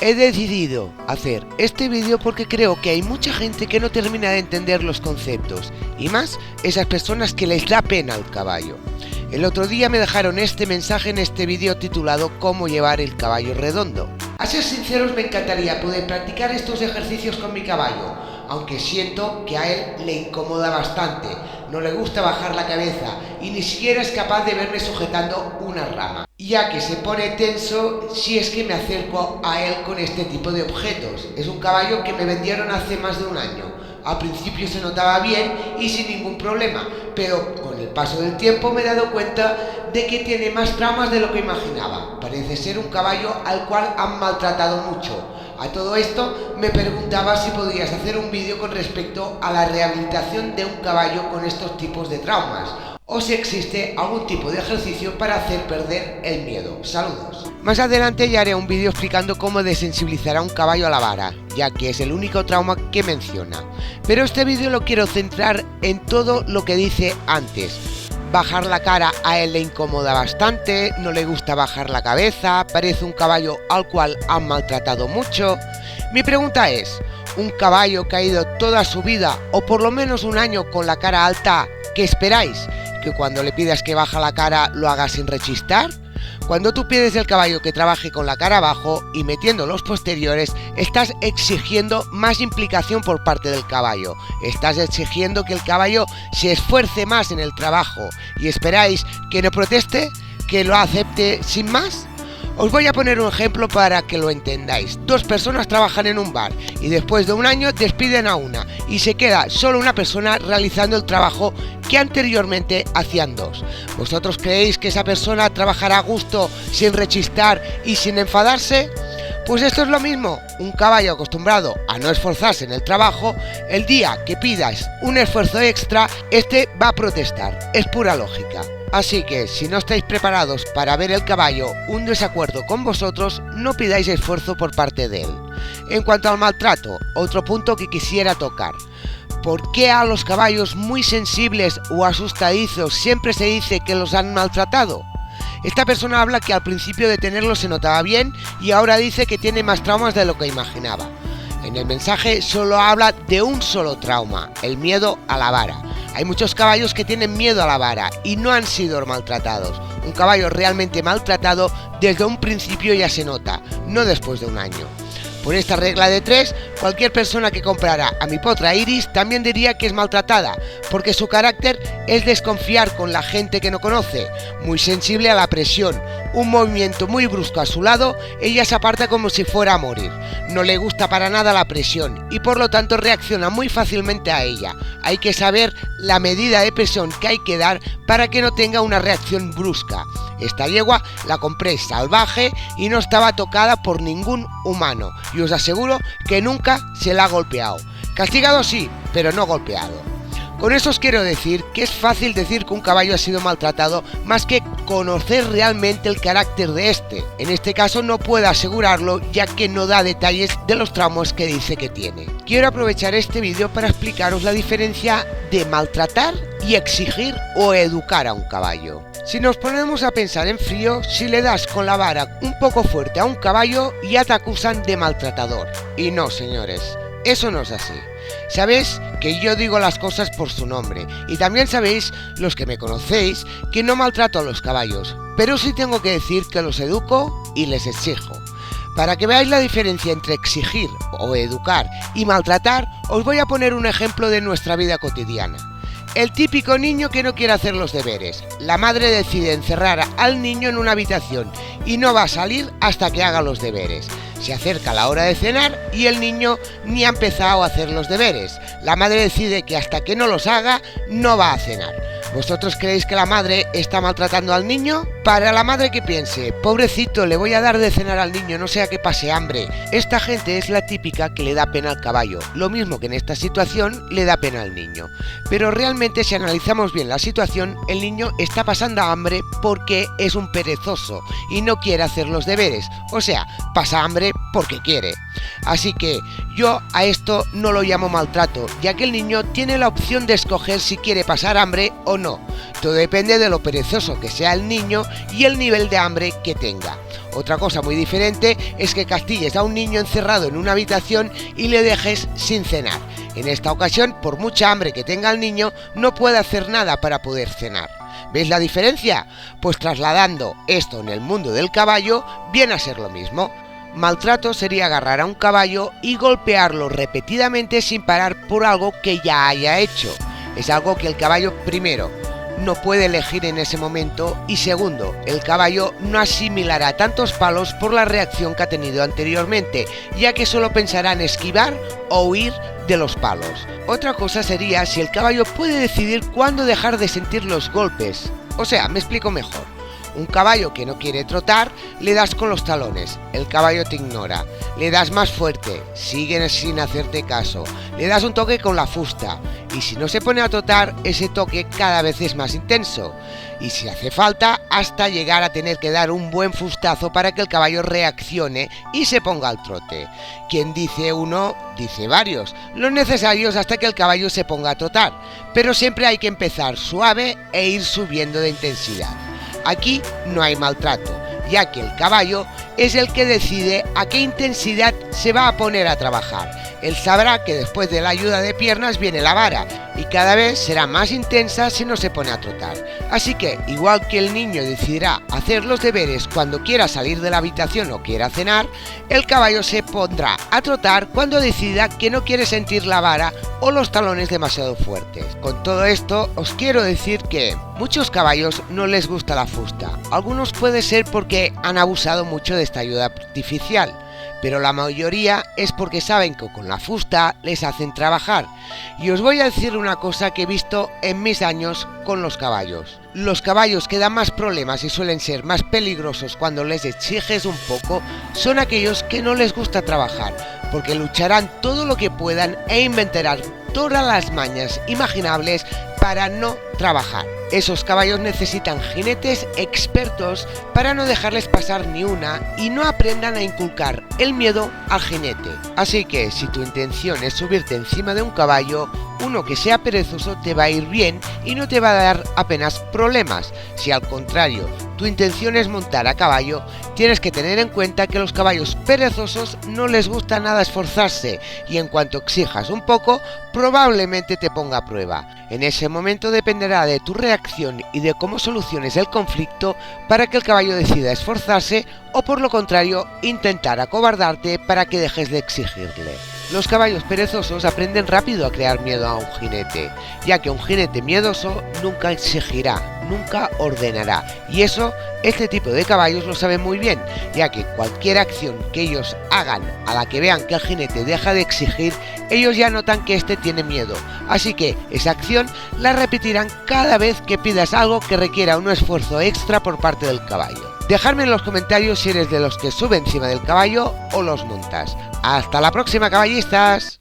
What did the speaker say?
He decidido hacer este vídeo porque creo que hay mucha gente que no termina de entender los conceptos, y más esas personas que les da pena al caballo. El otro día me dejaron este mensaje en este vídeo titulado "Cómo llevar el caballo redondo". A ser sinceros, me encantaría poder practicar estos ejercicios con mi caballo, aunque siento que a él le incomoda bastante, no le gusta bajar la cabeza y ni siquiera es capaz de verme sujetando una rama, ya que se pone tenso si es que me acerco a él con este tipo de objetos. Es un caballo que me vendieron hace más de un año. Al principio se notaba bien y sin ningún problema, pero con el paso del tiempo me he dado cuenta de que tiene más traumas de lo que imaginaba. Parece ser un caballo al cual han maltratado mucho. A todo esto me preguntaba si podrías hacer un vídeo con respecto a la rehabilitación de un caballo con estos tipos de traumas, o si existe algún tipo de ejercicio para hacer perder el miedo. Saludos. Más adelante ya haré un vídeo explicando cómo desensibilizar a un caballo a la vara, ya que es el único trauma que menciona. Pero este vídeo lo quiero centrar en todo lo que dice antes. Bajar la cara a él le incomoda bastante, no le gusta bajar la cabeza, parece un caballo al cual han maltratado mucho. Mi pregunta es, ¿un caballo que ha ido toda su vida o por lo menos un año con la cara alta, qué esperáis? ¿Que cuando le pidas que baja la cara lo haga sin rechistar? Cuando tú pides al caballo que trabaje con la cara abajo y metiendo los posteriores, estás exigiendo más implicación por parte del caballo. Estás exigiendo que el caballo se esfuerce más en el trabajo y esperáis que no proteste, que lo acepte sin más. Os voy a poner un ejemplo para que lo entendáis. Dos personas trabajan en un bar y después de un año despiden a una y se queda solo una persona realizando el trabajo que anteriormente hacían dos. ¿Vosotros creéis que esa persona trabajará a gusto, sin rechistar y sin enfadarse? Pues esto es lo mismo. Un caballo acostumbrado a no esforzarse en el trabajo, el día que pidas un esfuerzo extra, este va a protestar. Es pura lógica. Así que, si no estáis preparados para ver el caballo un desacuerdo con vosotros, no pidáis esfuerzo por parte de él. En cuanto al maltrato, otro punto que quisiera tocar. ¿Por qué a los caballos muy sensibles o asustadizos siempre se dice que los han maltratado? Esta persona habla que al principio de tenerlos se notaba bien y ahora dice que tiene más traumas de lo que imaginaba. En el mensaje solo habla de un solo trauma, el miedo a la vara. Hay muchos caballos que tienen miedo a la vara y no han sido maltratados. Un caballo realmente maltratado desde un principio ya se nota, no después de un año. Por esta regla de 3, cualquier persona que comprara a mi potra Iris también diría que es maltratada, porque su carácter es desconfiar con la gente que no conoce, muy sensible a la presión, un movimiento muy brusco a su lado, ella se aparta como si fuera a morir, no le gusta para nada la presión y por lo tanto reacciona muy fácilmente a ella. Hay que saber la medida de presión que hay que dar para que no tenga una reacción brusca. Esta yegua la compré salvaje y no estaba tocada por ningún humano y os aseguro que nunca se la ha golpeado. Castigado sí, pero no golpeado. Con eso os quiero decir que es fácil decir que un caballo ha sido maltratado más que conocer realmente el carácter de este. En este caso no puedo asegurarlo ya que no da detalles de los traumas que dice que tiene. Quiero aprovechar este vídeo para explicaros la diferencia de maltratar y exigir o educar a un caballo. Si nos ponemos a pensar en frío, si le das con la vara un poco fuerte a un caballo ya te acusan de maltratador. Y no, señores, eso no es así. Sabéis que yo digo las cosas por su nombre y también sabéis, los que me conocéis, que no maltrato a los caballos, pero sí tengo que decir que los educo y les exijo. Para que veáis la diferencia entre exigir o educar y maltratar, os voy a poner un ejemplo de nuestra vida cotidiana. El típico niño que no quiere hacer los deberes. La madre decide encerrar al niño en una habitación y no va a salir hasta que haga los deberes. Se acerca la hora de cenar y el niño ni ha empezado a hacer los deberes. La madre decide que hasta que no los haga, no va a cenar. ¿Vosotros creéis que la madre está maltratando al niño? Para la madre que piense, pobrecito, le voy a dar de cenar al niño, no sea que pase hambre. Esta gente es la típica que le da pena al caballo, lo mismo que en esta situación le da pena al niño. Pero realmente si analizamos bien la situación, el niño está pasando hambre porque es un perezoso y no quiere hacer los deberes, o sea, pasa hambre porque quiere. Así que yo a esto no lo llamo maltrato, ya que el niño tiene la opción de escoger si quiere pasar hambre o no. Todo depende de lo perezoso que sea el niño y el nivel de hambre que tenga. Otra cosa muy diferente es que castigues a un niño encerrado en una habitación y le dejes sin cenar. En esta ocasión, por mucha hambre que tenga el niño, no puede hacer nada para poder cenar. ¿Veis la diferencia? Pues trasladando esto en el mundo del caballo, viene a ser lo mismo. Maltrato sería agarrar a un caballo y golpearlo repetidamente sin parar por algo que ya haya hecho. Es algo que el caballo, primero, no puede elegir en ese momento, y segundo, el caballo no asimilará tantos palos por la reacción que ha tenido anteriormente, ya que solo pensará en esquivar o huir de los palos. Otra cosa sería si el caballo puede decidir cuándo dejar de sentir los golpes. O sea, me explico mejor. Un caballo que no quiere trotar, le das con los talones, el caballo te ignora. Le das más fuerte, sigue sin hacerte caso. Le das un toque con la fusta, y si no se pone a trotar, ese toque cada vez es más intenso. Y si hace falta, hasta llegar a tener que dar un buen fustazo para que el caballo reaccione y se ponga al trote. Quien dice uno, dice varios, los necesarios hasta que el caballo se ponga a trotar. Pero siempre hay que empezar suave e ir subiendo de intensidad. Aquí no hay maltrato, ya que el caballo es el que decide a qué intensidad se va a poner a trabajar. Él sabrá que después de la ayuda de piernas viene la vara, y cada vez será más intensa si no se pone a trotar. Así que, igual que el niño decidirá hacer los deberes cuando quiera salir de la habitación o quiera cenar, el caballo se pondrá a trotar cuando decida que no quiere sentir la vara o los talones demasiado fuertes. Con todo esto, os quiero decir que muchos caballos no les gusta la fusta. Algunos puede ser porque han abusado mucho de esta ayuda artificial, pero la mayoría es porque saben que con la fusta les hacen trabajar. Y os voy a decir una cosa que he visto en mis años con los caballos. Los caballos que dan más problemas y suelen ser más peligrosos cuando les exiges un poco son aquellos que no les gusta trabajar, porque lucharán todo lo que puedan e inventarán todas las mañas imaginables para no trabajar. Esos caballos necesitan jinetes expertos para no dejarles pasar ni una y no aprendan a inculcar el miedo al jinete. Así que si tu intención es subirte encima de un caballo, uno que sea perezoso te va a ir bien y no te va a dar apenas problemas. Si al contrario tu intención es montar a caballo, tienes que tener en cuenta que los caballos perezosos no les gusta nada esforzarse, y en cuanto exijas un poco, probablemente te ponga a prueba. En ese momento dependerá de tu reacción y de cómo soluciones el conflicto para que el caballo decida esforzarse o, por lo contrario, intentar acobardarte para que dejes de exigirle. Los caballos perezosos aprenden rápido a crear miedo a un jinete, ya que un jinete miedoso nunca exigirá, nunca ordenará, y eso este tipo de caballos lo saben muy bien, ya que cualquier acción que ellos hagan a la que vean que el jinete deja de exigir, ellos ya notan que este tiene miedo, así que esa acción la repetirán cada vez que pidas algo que requiera un esfuerzo extra por parte del caballo. Dejadme en los comentarios si eres de los que sube encima del caballo o los montas. ¡Hasta la próxima, caballistas!